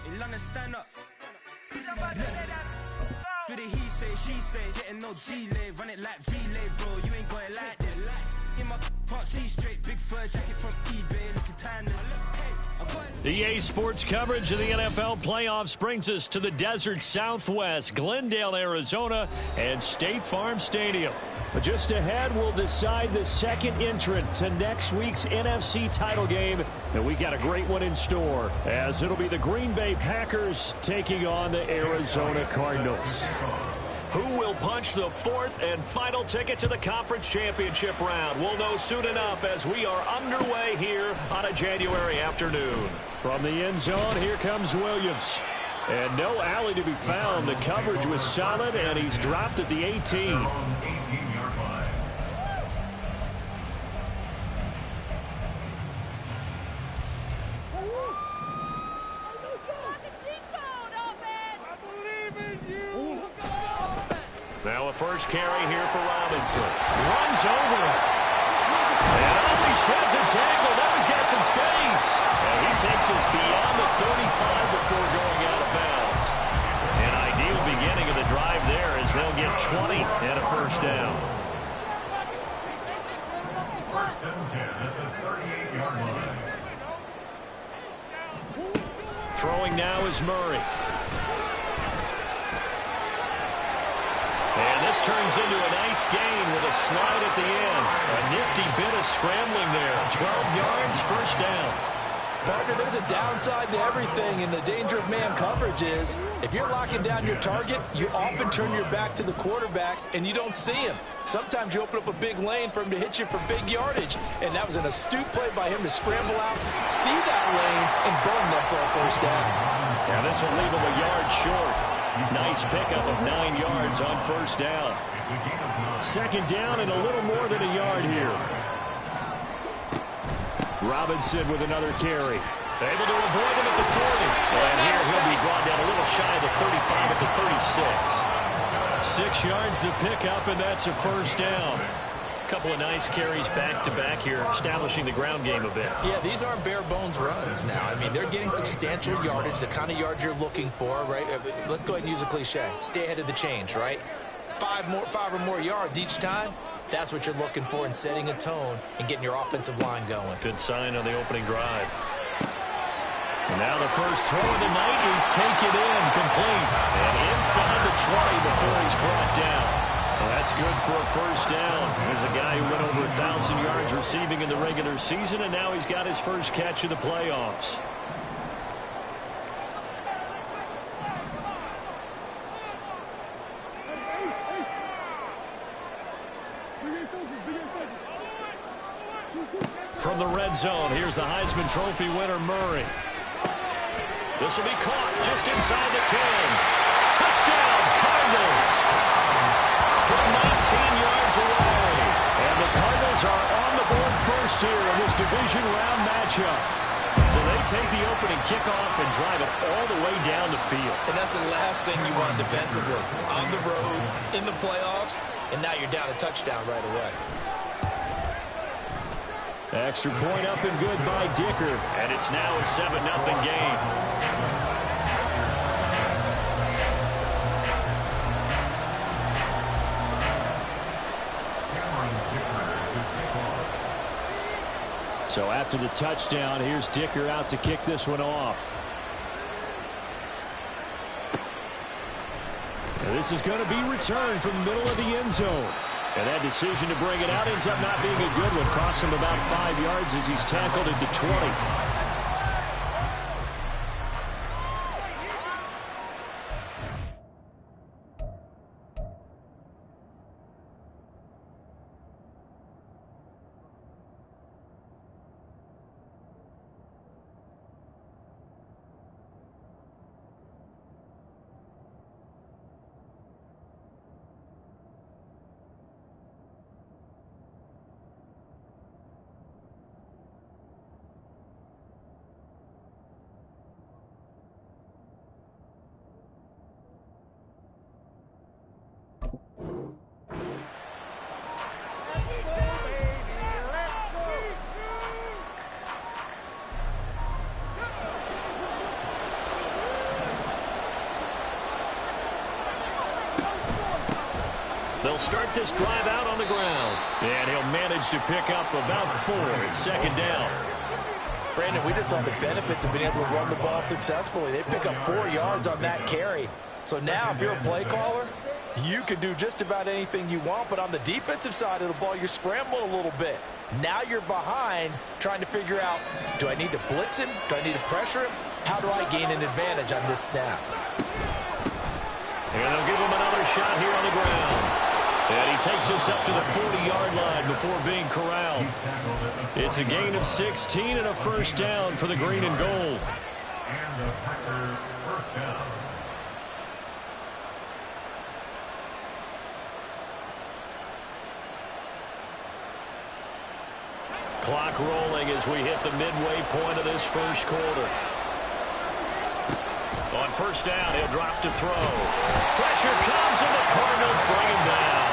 In London, stand up. Do the he say, she say, getting no delay, run it like relay, bro. You ain't got it like this. In my can't see straight, big fur jacket from eBay, looking timeless. EA Sports coverage of the NFL playoffs brings us to the desert Southwest, Glendale, Arizona, and State Farm Stadium. But just ahead, we'll decide the second entrant to next week's NFC title game. And we got a great one in store, as it'll be the Green Bay Packers taking on the Arizona Cardinals. Who will punch the fourth and final ticket to the conference championship round? We'll know soon enough as we are underway here on a January afternoon. From the end zone, here comes Williams. And no alley to be found. The coverage was solid, and he's dropped at the 18. Now a first carry here for Robinson. Runs over him. And he sheds a tackle. Now he's got some space. And he takes us beyond the 35 before going out of bounds. An ideal beginning of the drive there as they'll get 20 and a first down. First and 10 at the 38-yard line. Throwing now is Murray. And this turns into a nice gain with a slide at the end. A nifty bit of scrambling there. 12 yards, first down. Partner, there's a downside to everything, and the danger of man coverage is if you're locking down your target, you often turn your back to the quarterback and you don't see him. Sometimes you open up a big lane for him to hit you for big yardage, and that was an astute play by him to scramble out, see that lane, and burn them for a first down. Yeah, this will leave him a yard short. Nice pickup of 9 yards on first down. Second down and a little more than a yard here. Robinson with another carry. Able to avoid him at the 40. And here he'll be brought down a little shy of the 35 at the 36. 6 yards to pick up, and that's a first down. Couple of nice carries back-to-back here, establishing the ground game a bit. Yeah, these aren't bare-bones runs now. I mean, they're getting substantial yardage, the kind of yards you're looking for, right? Let's go ahead and use a cliche. Stay ahead of the change, right? Five or more yards each time. That's what you're looking for in setting a tone and getting your offensive line going. Good sign on the opening drive. And now the first throw of the night is taken in, complete. And inside the 20 before he's brought down. Well, that's good for a first down. There's a guy who went over 1,000 yards receiving in the regular season, and now he's got his first catch of the playoffs. From the red zone, here's the Heisman Trophy winner, Murray. This will be caught just inside the 10. Touchdown, Cardinals! From 19 yards away. And the Cardinals are on the board first here in this division round matchup. So they take the opening kickoff and drive it all the way down the field. And that's the last thing you want defensively. On the road, in the playoffs, and now you're down a touchdown right away. Extra point up and good by Dicker. And it's now a 7-0 game. So after the touchdown, here's Dicker out to kick this one off. And this is going to be returned from the middle of the end zone. And that decision to bring it out ends up not being a good one. Cost him about 5 yards as he's tackled at the 20. They'll start this drive out on the ground. And he'll manage to pick up about 4. It's second down. Brandon, we just saw the benefits of being able to run the ball successfully. They pick up 4 yards on that carry. So now if you're a play caller, you can do just about anything you want. But on the defensive side of the ball, you're scrambling a little bit. Now you're behind trying to figure out, do I need to blitz him? Do I need to pressure him? How do I gain an advantage on this snap? And they'll give him another shot here on the ground. And he takes us up to the 40-yard line before being corralled. It's a gain of 16 and a first down for the green and gold. And the Packers first down. Clock rolling as we hit the midway point of this first quarter. On first down, he'll drop to throw. Pressure comes, and the Cardinals bring him down.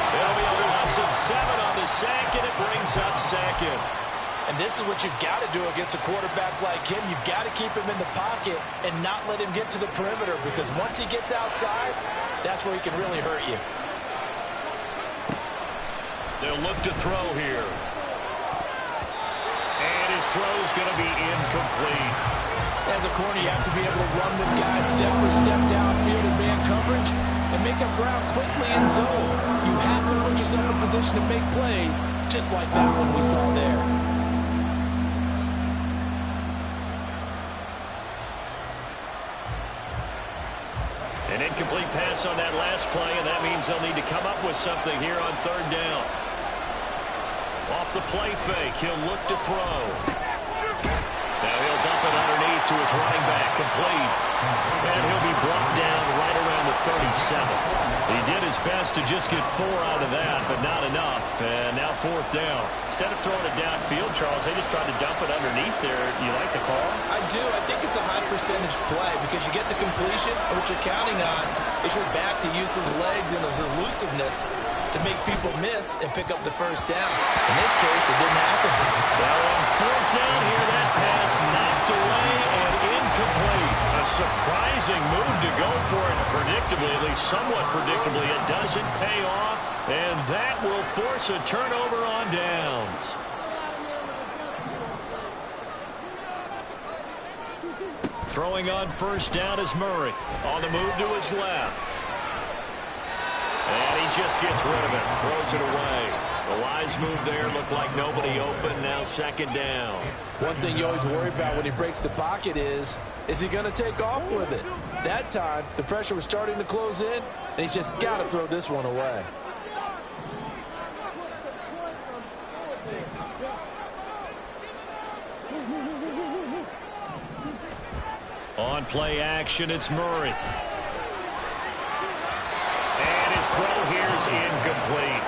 It'll be a loss of 7 on the sack, and it brings up second. And this is what you've got to do against a quarterback like him. You've got to keep him in the pocket and not let him get to the perimeter, because once he gets outside, that's where he can really hurt you. They'll look to throw here. And his throw's going to be incomplete. As a corner, you have to be able to run with guys step for step downfield in man coverage and make up ground quickly in zone. You have to put yourself in position to make plays, just like that one we saw there. An incomplete pass on that last play, and that means they'll need to come up with something here on third down. Off the play fake, he'll look to throw. Now he'll dump it underneath to his running back, complete. And he'll be brought down right around the 37. He did his best to just get 4 out of that, but not enough. And now fourth down. Instead of throwing it downfield, Charles, they just tried to dump it underneath there. You like the call? I do. I think it's a high percentage play because you get the completion, and what you're counting on is your back to use his legs and his elusiveness to make people miss and pick up the first down. In this case, it didn't happen. Well, on fourth down here, that pass knocked away and incomplete. A surprising move to go for it. Predictably, at least somewhat predictably, it doesn't pay off. And that will force a turnover on downs. Throwing on first down is Murray. On the move to his left. And he just gets rid of it. Throws it away. The wise move there. Looked like nobody open. Now second down. One thing you always worry about when he breaks the pocket is he going to take off with it? That time, the pressure was starting to close in, and he's just got to throw this one away. On play action, it's Murray. And his throw here is incomplete.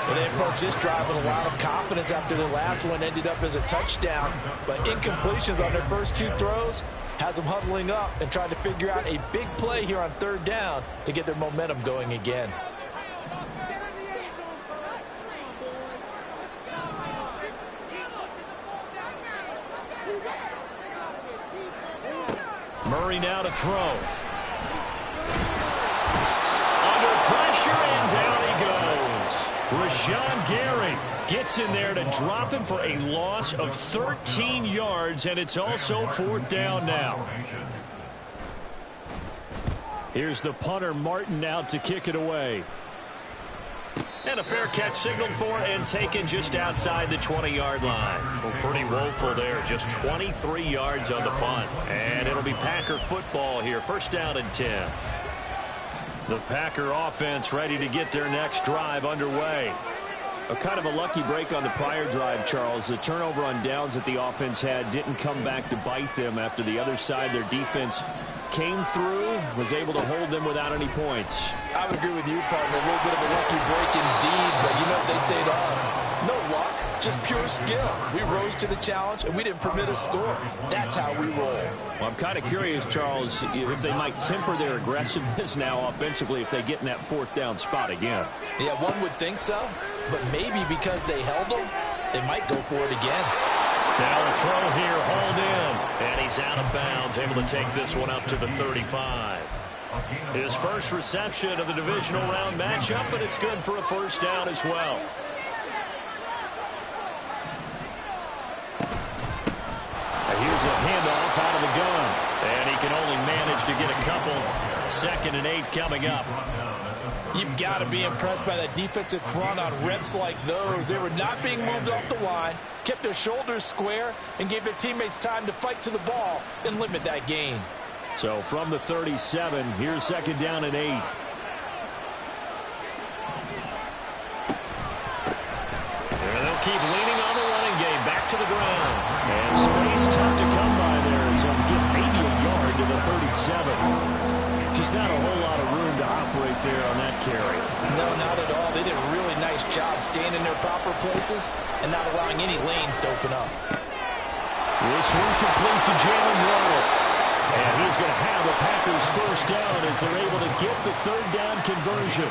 Well, they approached this drive with a lot of confidence after the last one ended up as a touchdown. But incompletions on their first 2 throws has them huddling up and trying to figure out a big play here on third down to get their momentum going again. Murray now to throw. Under pressure, and down he goes. Rashawn Gary gets in there to drop him for a loss of 13 yards, and it's also fourth down now. Here's the punter, Martin, out to kick it away. And a fair catch signaled for and taken just outside the 20-yard line. Well, pretty woeful there. Just 23 yards on the punt. And it'll be Packer football here. First down and 10. The Packer offense ready to get their next drive underway. A kind of a lucky break on the prior drive, Charles. The turnover on downs that the offense had didn't come back to bite them after the other side. Their defense came through, was able to hold them without any points. I would agree with you, partner. A little bit of a lucky break indeed, but you know what they'd say to us? No luck, just pure skill. We rose to the challenge, and we didn't permit a score. That's how we roll. Well, I'm kind of curious, Charles, if they might temper their aggressiveness now offensively if they get in that fourth down spot again. Yeah, one would think so, but maybe because they held them, they might go for it again. Now a throw here, hauled in, and he's out of bounds, able to take this one up to the 35. His first reception of the divisional round matchup, but it's good for a first down as well. And here's a handoff out of the gun. And he can only manage to get a couple. 2nd and 8 coming up. You've got to be impressed by that defensive front on reps like those. They were not being moved off the line, kept their shoulders square, and gave their teammates time to fight to the ball and limit that gain. So from the 37, here's 2nd down and 8. And they'll keep leaning on the running game. Back to the ground. And space tough to come by there. So get maybe a yard to the 37. Just not a whole lot of room to operate there on that carry. No, not at all. They did a really nice job staying in their proper places and not allowing any lanes to open up. This one complete to Jalen Waddle. And he's going to have the Packers first down as they're able to get the 3rd down conversion.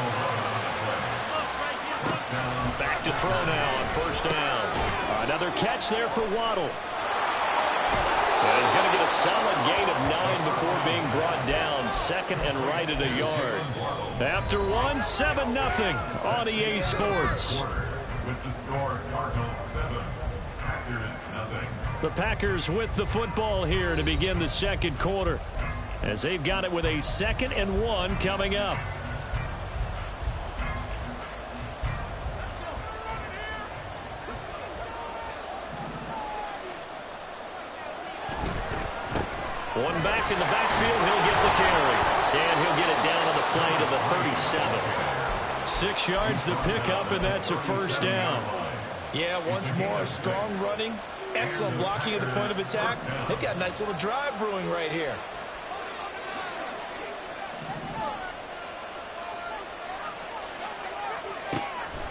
Back to throw now on 1st down. Another catch there for Waddle. And he's going to get a solid gain of 9 before being brought down. 2nd and right at a yard. After 1, 7-0 on EA Sports. With the score, Cardinals 7, Packers 0. The Packers with the football here to begin the 2nd quarter, as they've got it with a 2nd and 1 coming up. One back in the backfield, he'll get the carry. And he'll get it down on the play to the 37. 6 yards the pickup, and that's a first down. Yeah, once more, strong running, excellent blocking at the point of attack. They've got a nice little drive brewing right here.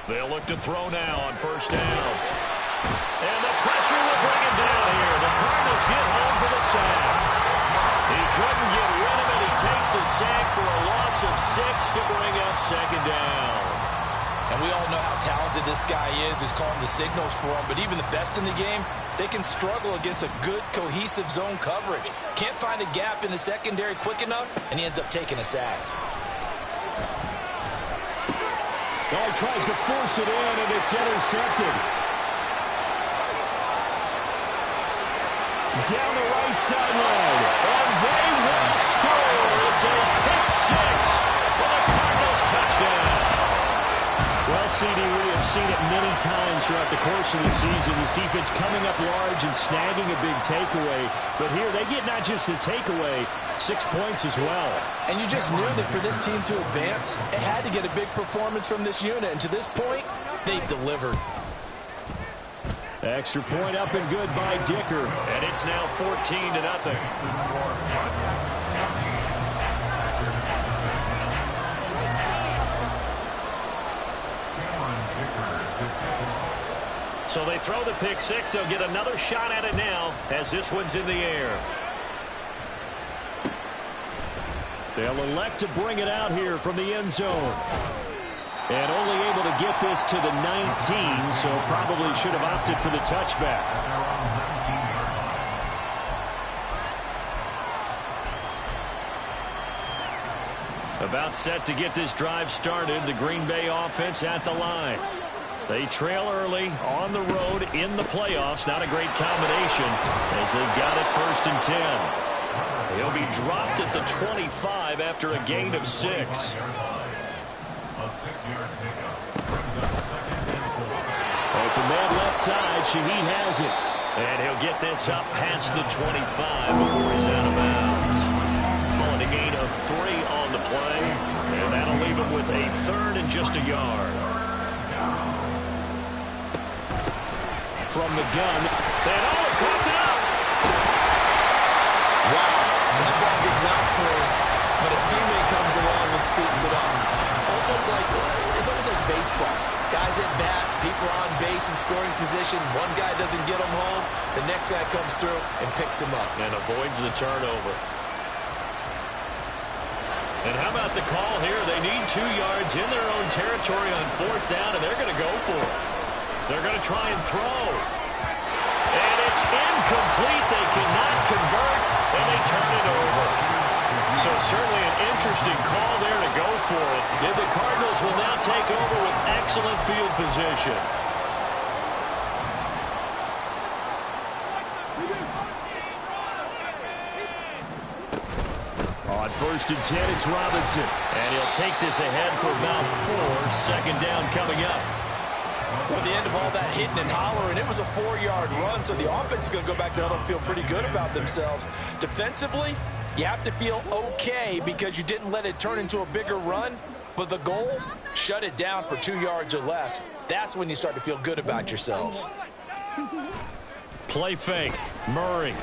They'll look to throw now on 1st down. And the pressure will bring him down here. The Cardinals get home for the sack. He couldn't get rid of it. He takes the sack for a loss of 6 to bring up 2nd down. And we all know how talented this guy is who's calling the signals for him. But even the best in the game, they can struggle against a good, cohesive zone coverage. Can't find a gap in the secondary quick enough, and he ends up taking a sack. Oh, he tries to force it in, and it's intercepted. Down the right sideline, and they will score. It's a pick 6 for the Cardinals touchdown. Well, CD, we have seen it many times throughout the course of the season. This defense coming up large and snagging a big takeaway. But here they get not just the takeaway, 6 points as well. And you just knew that for this team to advance, it had to get a big performance from this unit. And to this point, they've delivered. Extra point up and good by Dicker. And it's now 14-0. So they throw the pick 6. They'll get another shot at it now as this one's in the air. They'll elect to bring it out here from the end zone. And only able to get this to the 19, so probably should have opted for the touchback. About set to get this drive started. The Green Bay offense at the line. They trail early on the road in the playoffs. Not a great combination as they've got it 1st and 10. He'll be dropped at the 25 after a gain of 6. A 6-yard pickup. Open man left side. Shaheed has it. And he'll get this up past the 25 before he's out of bounds. Calling a gain of 3 on the play. And that'll leave him with a 3rd and just a yard. From the gun. And oh, it caught it up. Wow, that ball is not free, but a teammate comes along and scoops it up. It's almost like baseball. Guys at bat, people on base in scoring position. One guy doesn't get him home, the next guy comes through and picks him up. And avoids the turnover. And how about the call here? They need 2 yards in their own territory on 4th down, and they're going to go for it. They're going to try and throw. And it's incomplete. They cannot convert, and they turn it over. So certainly an Interesting call there to go for it. And the Cardinals will now take over with excellent field position. On 1st and 10, it's Robinson. And he'll take this ahead for about 4. Second down coming up. Well, at the end of all that hitting and hollering, it was a 4-yard run, so the offense is going to go back there and feel pretty good about themselves. Defensively, you have to feel okay because you didn't let it turn into a bigger run, but the goal, shut it down for 2 yards or less. That's when you start to feel good about yourselves. Play fake. Murray. No,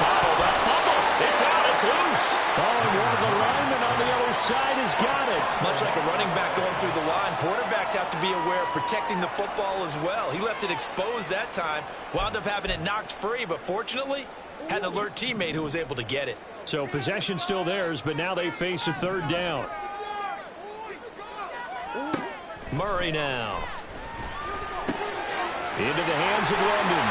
bottled up. Fumble. It's out. It's loose. Oh, and one of the linemen on the other side has got it. Much like a running back going through the line, quarterbacks have to be aware of protecting the football as well. He left it exposed that time, wound up having it knocked free, but fortunately, had an alert teammate who was able to get it. So possession still theirs, but now they face a 3rd down. Murray now. Into the hands of London.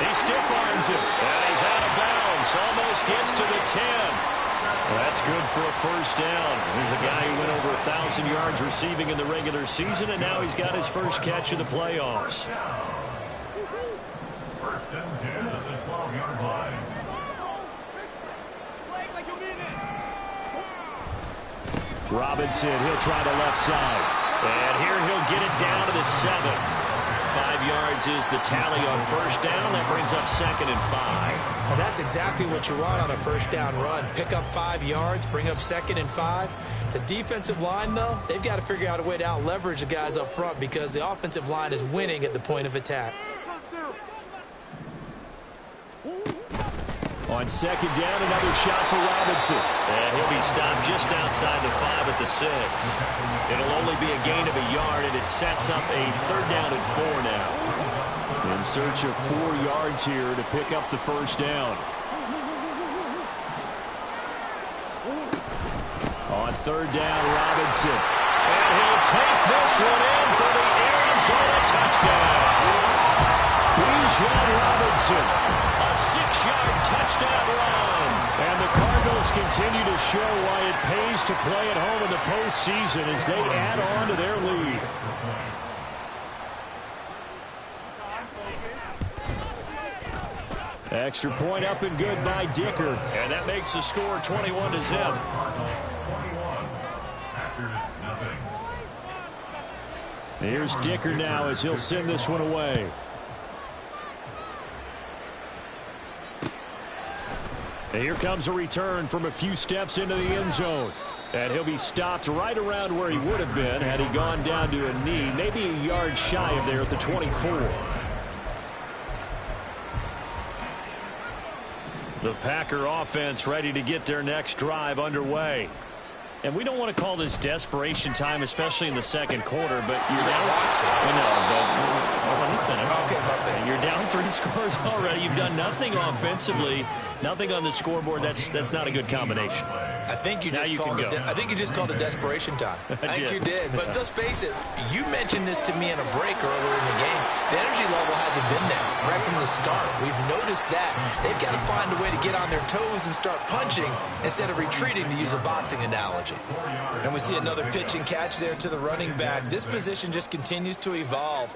He stiff arms him. And he's out of bounds. Almost gets to the 10. Well, that's good for a 1st down. Here's a guy who went over 1,000 yards receiving in the regular season, and now he's got his first catch of the playoffs. 1st and 10 at the 12-yard line. Robinson, he'll try the left side. And here he'll get it down to the 7. 5 yards is the tally on 1st down. That brings up 2nd and 5. And that's exactly what you want on a 1st down run. Pick up 5 yards, bring up 2nd and 5. The defensive line, though, they've got to figure out a way to out-leverage the guys up front because the offensive line is winning at the point of attack. On 2nd down, another shot for Robinson. And he'll be stopped just outside the 5 at the 6. It'll only be a gain of a yard, and it sets up a 3rd down and 4 now. In search of 4 yards here to pick up the 1st down. On 3rd down, Robinson. And he'll take this one in for the Arizona touchdown. Bijan Robinson. A 6-yard touchdown run. And the Cardinals continue to show why it pays to play at home in the postseason as they add on to their lead. Extra point up and good by Dicker. And that makes the score 21-0. Here's Dicker now as he'll send this one away. And here comes a return from a few steps into the end zone. And he'll be stopped right around where he would have been had he gone down to a knee, maybe a yard shy of there at the 24. The Packer offense ready to get their next drive underway. And we don't want to call this desperation time, especially in the 2nd quarter, but you're down. Let me finish. Okay, you're down 3 scores already. You've done nothing offensively, nothing on the scoreboard. That's not a good combination. I think you just called it desperation time. I think you did. But let's face it, you mentioned this to me in a break earlier in the game. The energy level hasn't been there right from the start. We've noticed that. They've got to find a way to get on their toes and start punching instead of retreating, to use a boxing analogy. And we see another pitch and catch there to the running back. This position just continues to evolve.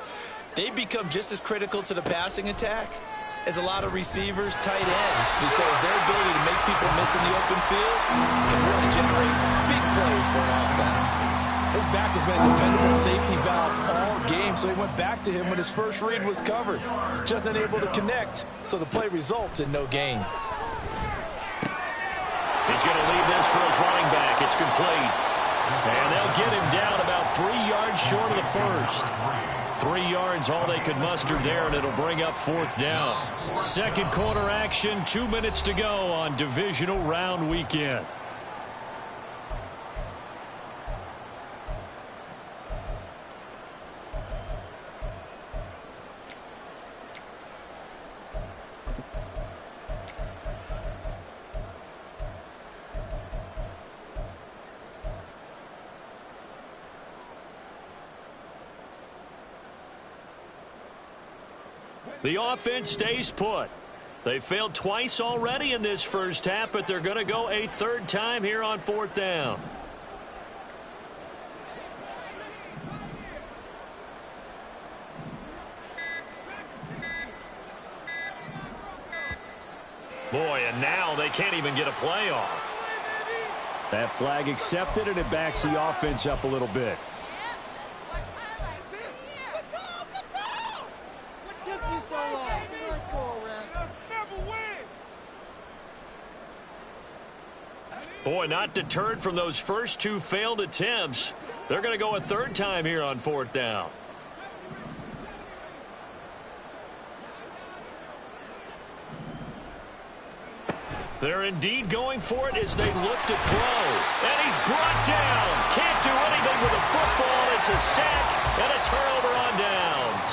They become just as critical to the passing attack as a lot of receivers, tight ends, because their ability to make people miss in the open field can really generate big plays for an offense. His back has been a dependable safety valve all game, so he went back to him when his first read was covered. Just unable to connect, so the play results in no gain. He's going to leave this for his running back. It's complete. And they'll get him down about 3 yards short of the first. 3 yards, all they could muster there, and it'll bring up 4th down. 2nd quarter action, 2 minutes to go on divisional round weekend. The offense stays put. They failed twice already in this first half, but they're going to go a third time here on 4th down. Boy, and now they can't even get a play off. That flag accepted, and it backs the offense up a little bit. What took you so long? Good call, ref. Never win. Boy, not deterred from those first 2 failed attempts. They're going to go a third time here on 4th down. They're indeed going for it as they look to throw. And he's brought down. Can't do anything with the football. It's a sack and a turnover on downs.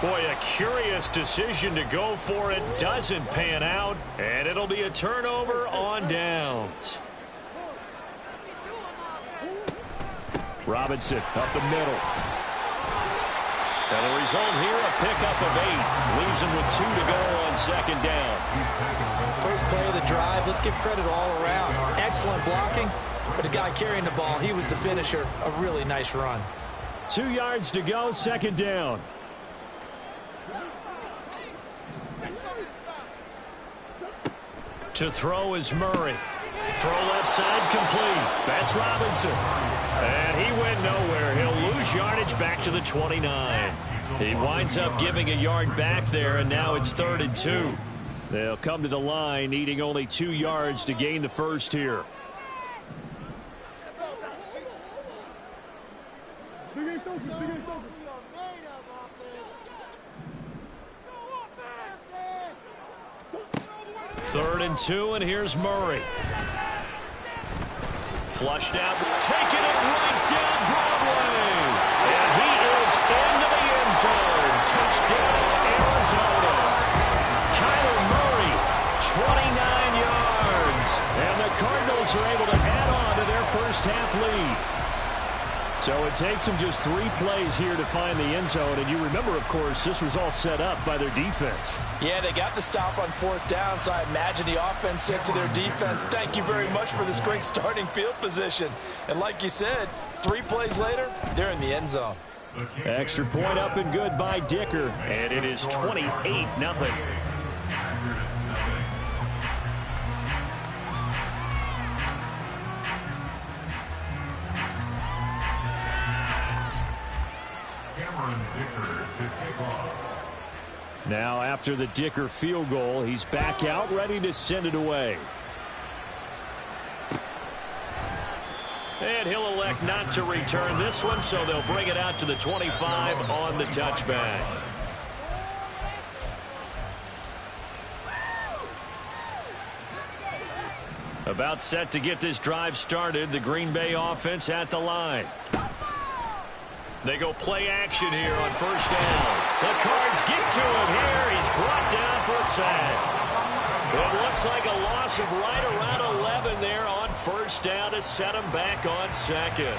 Boy, a curious decision to go for it. Doesn't pan out. And it'll be a turnover on downs. Robinson up the middle. And the result here, a pickup of 8. Leaves him with 2 to go on 2nd down. First play of the drive, let's give credit all around. Excellent blocking, but the guy carrying the ball, he was the finisher. A really nice run. 2 yards to go, 2nd down. To throw is Murray. Throw left side complete. That's Robinson. And he went nowhere. He'll lose yardage back to the 29. He winds up giving a yard back there, and now it's 3rd and 2. They'll come to the line, needing only 2 yards to gain the first here. Third and 2, and here's Murray. Flushed out, taking it right down Broadway. And he is into the end zone. Touchdown, Arizona. Kyler Murray, 29 yards. And the Cardinals are able to add on to their first half lead. So it takes them just 3 plays here to find the end zone. And you remember, of course, this was all set up by their defense. Yeah, they got the stop on 4th down, so I imagine the offense said to their defense, thank you very much for this great starting field position. And like you said, 3 plays later, they're in the end zone. Extra point up and good by Dicker. And it is 28-0. Now after the Dicker field goal, he's back out, ready to send it away. And he'll elect not to return this one, so they'll bring it out to the 25 on the touchback. About set to get this drive started, the Green Bay offense at the line. They go play action here on 1st down. The Cards get to him here. He's brought down for a sack. It looks like a loss of right around 11 there on 1st down to set him back on 2nd.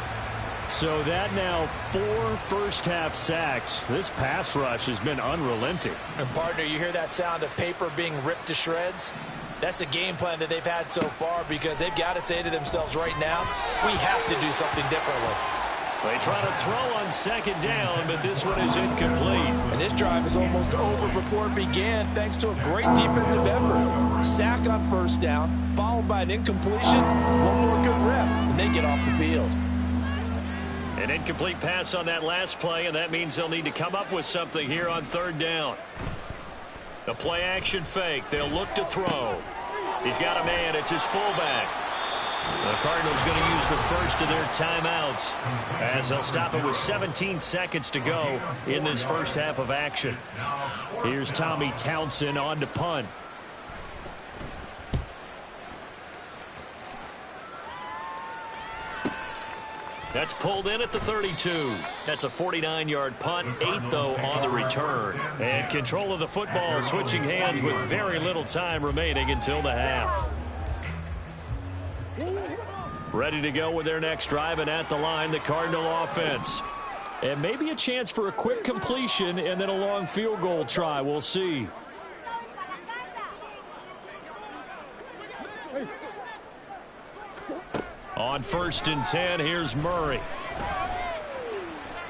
So that now 4 first-half sacks. This pass rush has been unrelenting. And partner, you hear that sound of paper being ripped to shreds? That's a game plan that they've had so far because they've got to say to themselves right now, we have to do something differently. They try to throw on 2nd down, but this one is incomplete. And this drive is almost over before it began thanks to a great defensive effort. Sack on 1st down, followed by an incompletion, one more good rep, and they get off the field. An incomplete pass on that last play, and that means they'll need to come up with something here on 3rd down. The play action fake. They'll look to throw. He's got a man. It's his fullback. The Cardinals going to use the first of their timeouts as they'll stop it with 17 seconds to go in this first half of action. Here's Tommy Townsend on to punt. That's pulled in at the 32. That's a 49-yard punt, 8, though, on the return. And control of the football switching hands with very little time remaining until the half. Ready to go with their next drive, and at the line, the Cardinal offense. And maybe a chance for a quick completion and then a long field goal try. We'll see. On 1st and 10, here's Murray.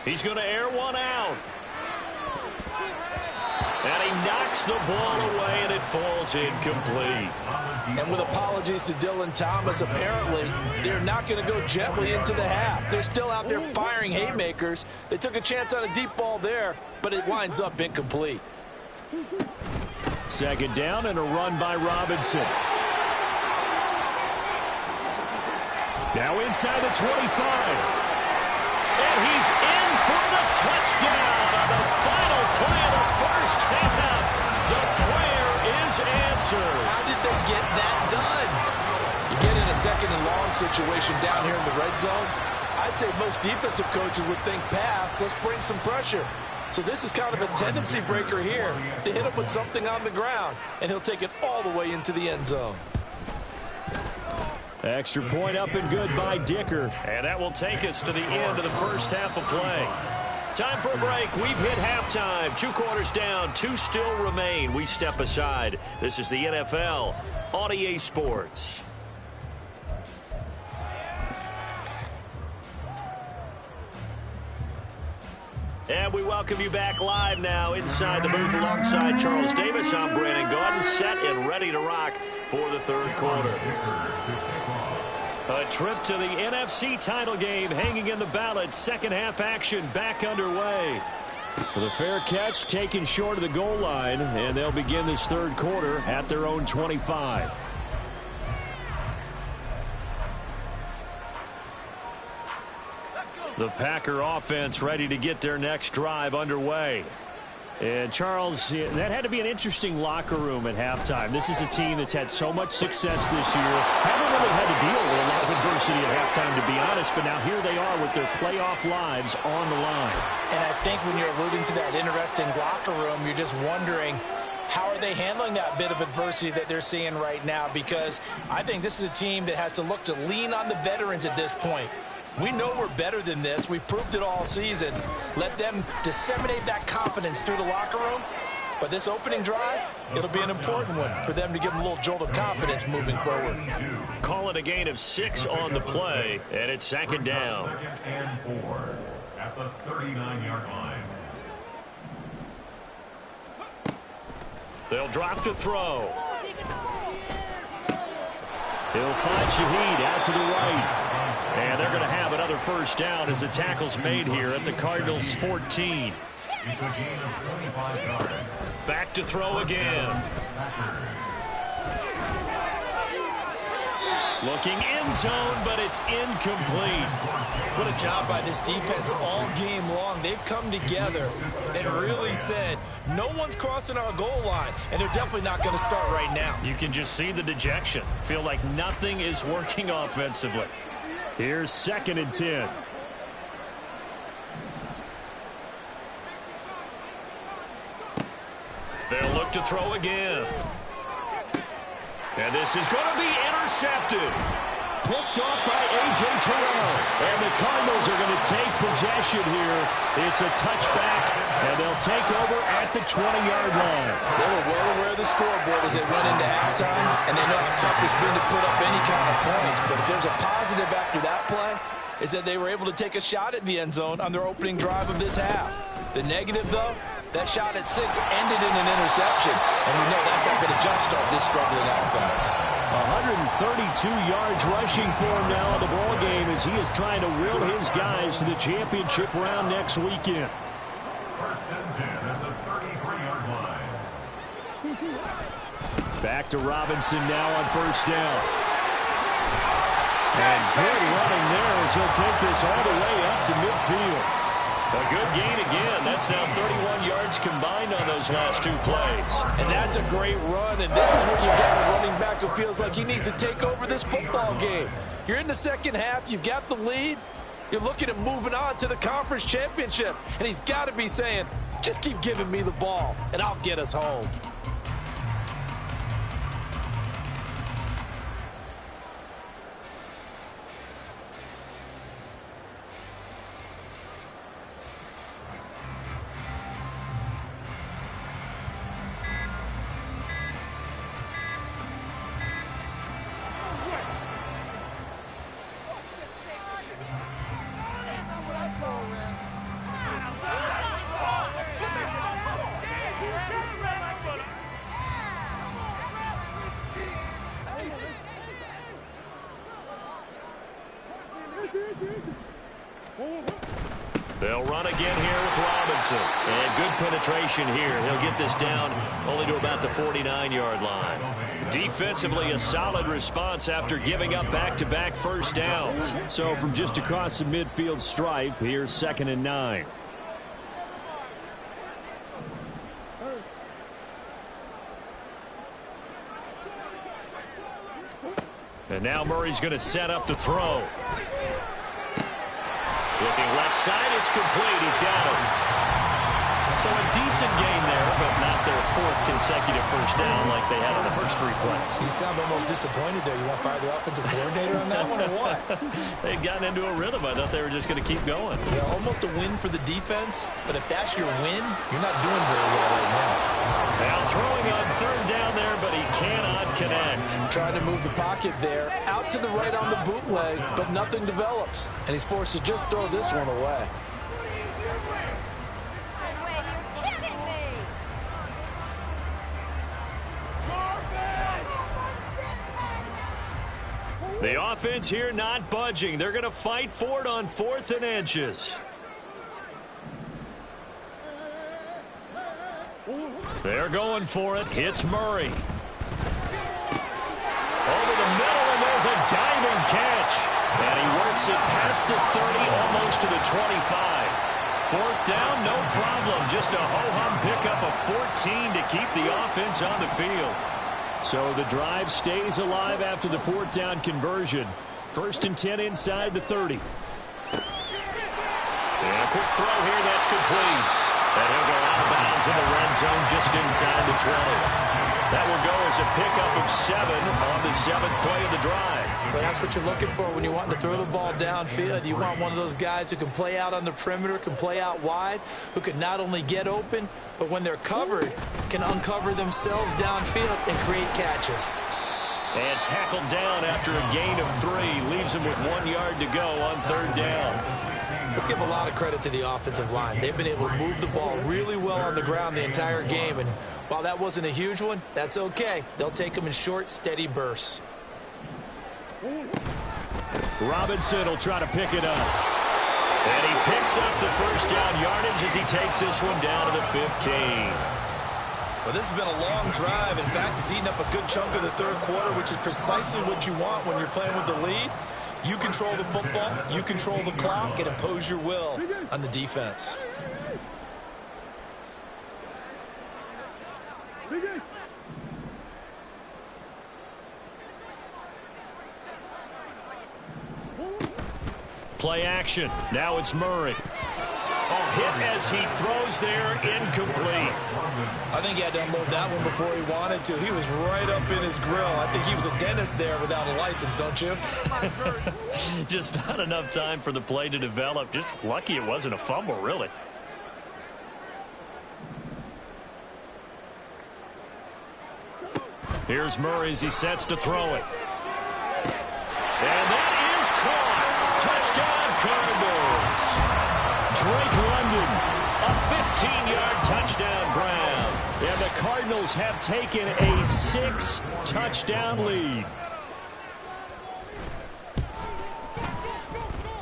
He's going to air one out. And he knocks the ball away, and it falls incomplete. And with apologies to Dylan Thomas, apparently they're not going to go gently into the half. They're still out there firing haymakers. They took a chance on a deep ball there, but it winds up incomplete. 2nd down and a run by Robinson. Now inside the 25. And he's in for the touchdown on the final play of the first half. The prayer is answered. How did they get that done? You get in a 2nd and long situation down here in the red zone. I'd say most defensive coaches would think pass. Let's bring some pressure. So this is kind of a tendency breaker here to hit him with something on the ground, and he'll take it all the way into the end zone. Extra point up and good by Dicker. And that will take us to the end of the first half of play. Time for a break. We've hit halftime. 2 quarters down. 2 still remain. We step aside. This is the NFL on EA Sports. And we welcome you back live now inside the booth alongside Charles Davis. I'm Brandon Gaudin, set and ready to rock for the 3rd quarter. A trip to the NFC title game hanging in the balance. 2nd half action back underway. The fair catch taken short of the goal line, and they'll begin this 3rd quarter at their own 25. The Packer offense ready to get their next drive underway. And, Charles, that had to be an interesting locker room at halftime. This is a team that's had so much success this year. Haven't really had to deal with a lot of adversity at halftime, to be honest. But now here they are with their playoff lives on the line. And I think when you're alluding to that interesting locker room, you're just wondering, how are they handling that bit of adversity that they're seeing right now? Because I think this is a team that has to look to lean on the veterans at this point. We know we're better than this. We've proved it all season. Let them disseminate that confidence through the locker room. But this opening drive, it'll be an important one for them to give them a little jolt of confidence moving forward. Call it a gain of 6 on the play, and it's 2nd down. 2nd and 4 at the 39-yard line. They'll drop to throw. He'll find Shaheed out to the right. And they're going to have another 1st down as the tackle's made here at the Cardinals' 14. It's a gain of 25 yards. Back to throw again. Looking end zone, but it's incomplete. What a job by this defense all game long. They've come together and really said, no one's crossing our goal line, and they're definitely not going to start right now. You can just see the dejection. Feel like nothing is working offensively. Here's 2nd and 10. They'll look to throw again. And this is going to be intercepted. Picked off by A.J. Terrell. And the Cardinals are going to take possession here. It's a touchback, and they'll take over at the 20-yard line. They were well aware of the scoreboard as they went into halftime, and they know how tough it's been to put up any kind of points. But if there's a positive after that play, is that they were able to take a shot at the end zone on their opening drive of this half. The negative, though, that shot at 6 ended in an interception, and we know that's not going to jumpstart this struggling offense. 132 yards rushing for him now in the ball game as he is trying to will his guys to the championship round next weekend. 1st and 10 at the 33-yard line. Back to Robinson now on 1st down. And good running there as he'll take this all the way up to midfield. A good gain again. That's now 31 yards combined on those last 2 plays. And that's a great run, and this is when you've got a running back who feels like he needs to take over this football game. You're in the 2nd half, you've got the lead, you're looking at moving on to the conference championship, and he's got to be saying, just keep giving me the ball, and I'll get us home. They'll run again here with Robinson. And good penetration here. He'll get this down only to about the 49-yard line. Defensively, a solid response after giving up back-to-back first downs. So from just across the midfield stripe, here's 2nd and 9. And now Murray's going to set up to throw. Looking left side, it's complete. He's got him. So a decent game there, but not their 4th consecutive first down like they had on the first 3 plays. You sound almost disappointed there. You want to fire the offensive coordinator on that one or what? They'd gotten into a rhythm. I thought they were just going to keep going. Yeah, almost a win for the defense, but if that's your win, you're not doing very well right now. Now throwing on 3rd down there, but he cannot connect. Trying to move the pocket there. Out to the right on the bootleg, but nothing develops. And he's forced to just throw this one away. The offense here not budging. They're going to fight for it on 4th and inches. They're going for it. Hits Murray. Over the middle, and there's a diving catch. And he works it past the 30, almost to the 25. 4th down, no problem. Just a ho-hum pickup of 14 to keep the offense on the field. So the drive stays alive after the 4th down conversion. 1st and 10 inside the 30. And a quick throw here, that's complete. And he'll go out of bounds in the red zone just inside the 20. That will go as a pickup of 7 on the 7th play of the drive. But that's what you're looking for when you want to throw the ball downfield. You want one of those guys who can play out on the perimeter, can play out wide, who can not only get open, but when they're covered, can uncover themselves downfield and create catches. And tackled down after a gain of 3. Leaves him with 1 yard to go on 3rd down. Let's give a lot of credit to the offensive line. They've been able to move the ball really well on the ground the entire game. And while that wasn't a huge one, that's okay. They'll take them in short, steady bursts. Robinson will try to pick it up. And he picks up the first down yardage as he takes this one down to the 15. Well, this has been a long drive. In fact, it's eaten up a good chunk of the 3rd quarter, which is precisely what you want when you're playing with the lead. You control the football, you control the clock, and impose your will on the defense. Play action. Now it's Murray. Oh, hit as he throws there, incomplete. I think he had to unload that one before he wanted to. He was right up in his grill. I think he was a dentist there without a license, don't you? Just not enough time for the play to develop. Just lucky it wasn't a fumble, really. Here's Murray as he sets to throw it. And that is caught. Touchdown, Cardinals. Drake London, a 15-yard touchdown grab. And the Cardinals have taken a 6-touchdown lead.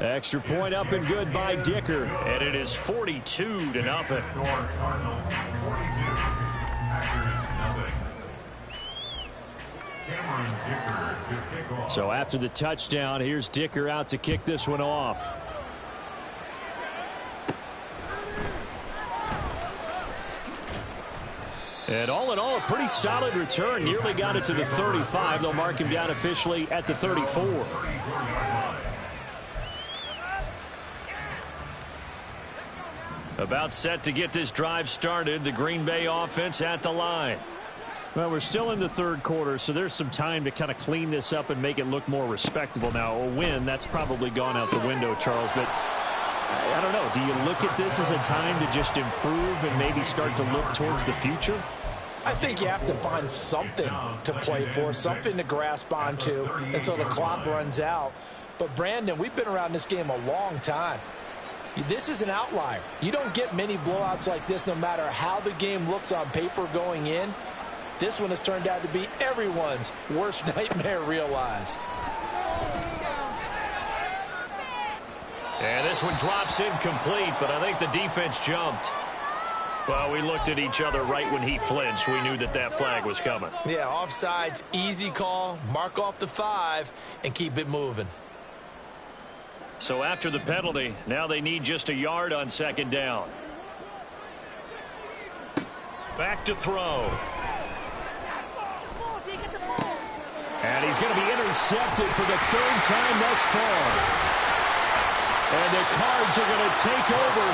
Extra point up and good by Dicker. And it is 42-0. Cardinals 42, Packers 0. So after the touchdown, here's Dicker out to kick this one off. And all in all, a pretty solid return. Nearly got it to the 35. They'll mark him down officially at the 34. About set to get this drive started. The Green Bay offense at the line. Well, we're still in the 3rd quarter, so there's some time to kind of clean this up and make it look more respectable. Now, a win, that's probably gone out the window, Charles, but I don't know. Do you look at this as a time to just improve and maybe start to look towards the future? I think you have to find something to play for, something to grasp onto until the clock runs out. But, Brandon, we've been around this game a long time. This is an outlier. You don't get many blowouts like this no matter how the game looks on paper going in. This one has turned out to be everyone's worst nightmare realized. And this one drops incomplete, but I think the defense jumped. Well, we looked at each other right when he flinched. We knew that that flag was coming. Yeah, offsides, easy call, mark off the 5, and keep it moving. So after the penalty, now they need just a yard on second down. Back to throw. And he's going to be intercepted for the third time thus far. And the Cards are going to take over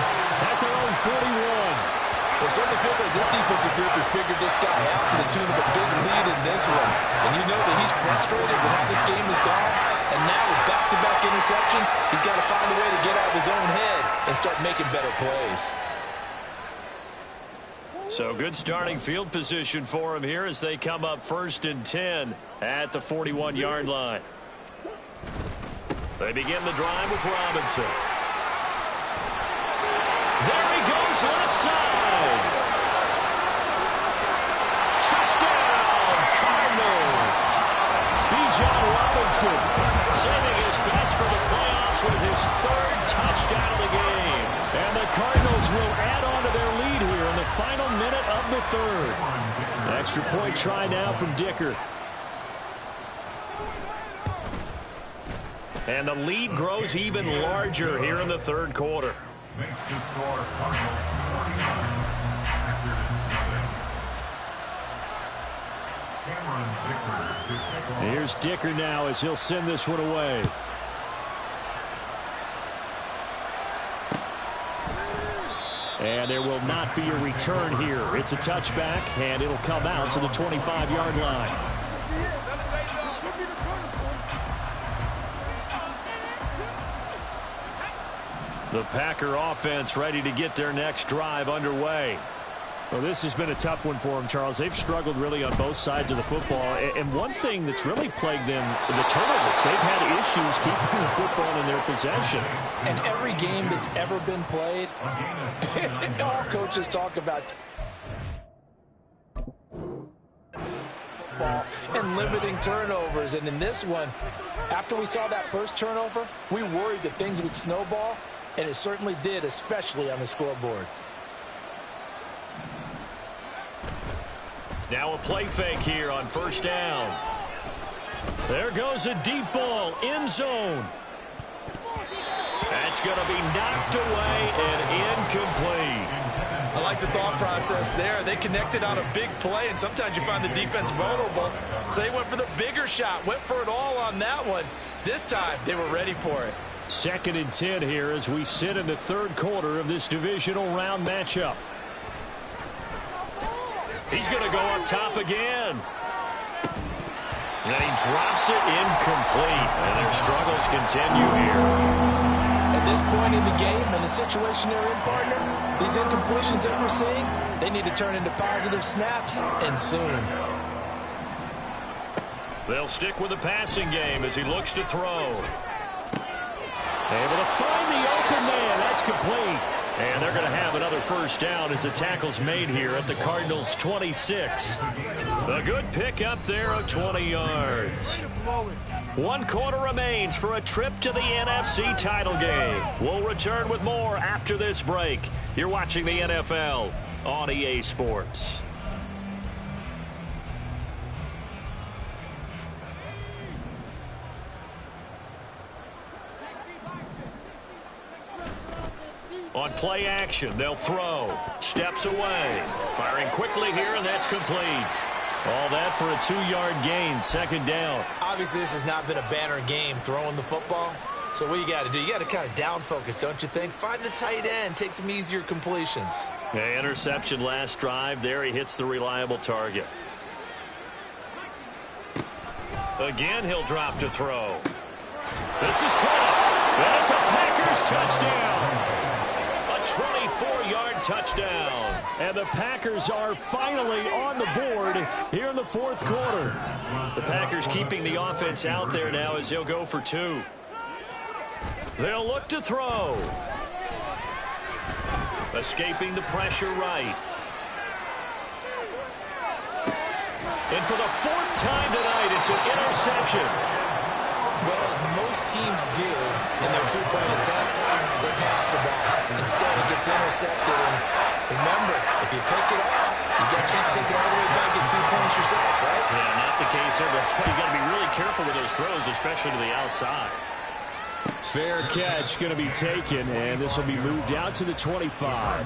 at their own 41. It certainly feels like this defensive group has figured this guy out to the tune of a big lead in this one. And you know that he's frustrated with how this game has gone. And now with back-to-back interceptions, he's got to find a way to get out of his own head and start making better plays. So good starting field position for him here as they come up 1st and 10 at the 41-yard line. They begin the drive with Robinson. There he goes, left side. Touchdown, Cardinals. Bijan Robinson saving his best for the playoffs with his 3rd touchdown of the game. And the Cardinals will add on to their lead here in the final minute of the 3rd. Extra point try now from Dicker. And the lead grows even larger here in the 3rd quarter. Makes the score Cardinals 41, Packers nothing. Cameron Dicker to kick off. Here's Dicker now as he'll send this one away. And there will not be a return here. It's a touchback, and it'll come out to the 25-yard line. The Packer offense ready to get their next drive underway. Well, this has been a tough one for them, Charles. They've struggled really on both sides of the football. And one thing that's really plagued them, the turnovers. They've had issues keeping the football in their possession. And every game that's ever been played, all coaches talk about ball and limiting turnovers. And in this one, after we saw that first turnover, we worried that things would snowball. And it certainly did, especially on the scoreboard. Now a play fake here on 1st down. There goes a deep ball, end zone. That's going to be knocked away and incomplete. I like the thought process there. They connected on a big play, and sometimes you find the defense vulnerable. So they went for the bigger shot, went for it all on that one. This time, they were ready for it. 2nd and 10 here as we sit in the 3rd quarter of this divisional round matchup. He's going to go up top again. And he drops it incomplete. And their struggles continue here. At this point in the game and the situation they're in, partner, these incompletions that we're seeing, they need to turn into positive snaps, and soon. They'll stick with the passing game as he looks to throw. Able to find the open man. That's complete. And they're going to have another 1st down as the tackle's made here at the Cardinals' 26. A good pickup there of 20 yards. 1 quarter remains for a trip to the NFC title game. We'll return with more after this break. You're watching the NFL on EA Sports. On play action, they'll throw. Steps away. Firing quickly here, and that's complete. All that for a 2-yard gain, 2nd down. Obviously, this has not been a banner game throwing the football. So what you got to do, you got to kind of down focus, don't you think? Find the tight end, take some easier completions. Yeah, interception last drive. There he hits the reliable target. Again, he'll drop to throw. This is caught. And it's a Packers touchdown. 24-yard touchdown. And the Packers are finally on the board here in the 4th quarter. The Packers keeping the offense out there now as he'll go for 2. They'll look to throw. Escaping the pressure right. And for the 4th time tonight, it's an interception. Well, as most teams do in their two-point attempt. They pass the ball. Instead, it gets intercepted. And remember, if you pick it off, you get a chance to take it all the way back, get 2 points yourself, right? Yeah, not the case there. That's why you got to be really careful with those throws, especially to the outside. Fair catch going to be taken, and this will be moved out to the 25.